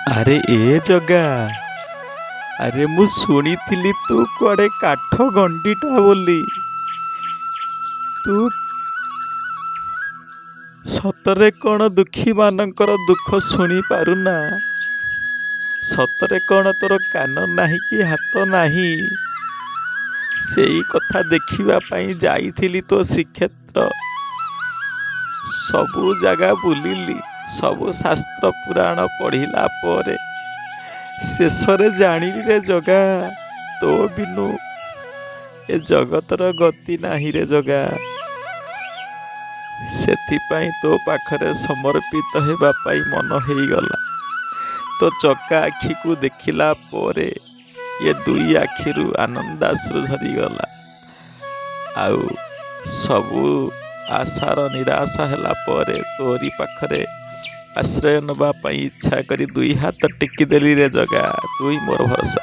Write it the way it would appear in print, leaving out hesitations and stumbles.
ଆରେ ଏ ଜଗା, ଆରେ ମୁଁ ଶୁଣିଥିଲି ତୁ କୁଆଡ଼େ କାଠ ଗଣ୍ଡିଟା ବୋଲି। ତୁ ସତରେ କ'ଣ ଦୁଃଖୀମାନଙ୍କର ଦୁଃଖ ଶୁଣି ପାରୁନା? ସତରେ କ'ଣ ତୋର କାନ ନାହିଁ କି ହାତ ନାହିଁ? ସେଇ କଥା ଦେଖିବା ପାଇଁ ଯାଇଥିଲି ତୋ ଶ୍ରୀକ୍ଷେତ୍ର। ସବୁ ଜାଗା ବୁଲିଲି, ସବୁ ଶାସ୍ତ୍ର ପୁରାଣ ପଢ଼ିଲା ପରେ ଶେଷରେ ଜାଣିଲି ରେ ଜଗା, ତୋ ବିନୁ ଏ ଜଗତର ଗତି ନାହିଁ ରେ ଜଗା। ସେଥିପାଇଁ ତୋ ପାଖରେ ସମର୍ପିତ ହେବା ପାଇଁ ମନ ହେଇଗଲା। ତୋ ଚକା ଆଖିକୁ ଦେଖିଲା ପରେ ଏ ଦୁଇ ଆଖିରୁ ଆନନ୍ଦାଶ୍ରୁ ଝରିଗଲା। ଆଉ ସବୁ ଆଶାର ନିରାଶା ହେଲା ପରେ ତୋରି ପାଖରେ ଆଶ୍ରୟ ନେବା ପାଇଁ ଇଚ୍ଛା କରି ଦୁଇ ହାତ ଟେକିଦେଲି ରେ ଜଗା, ତୁଇ ମୋର ଭରସା।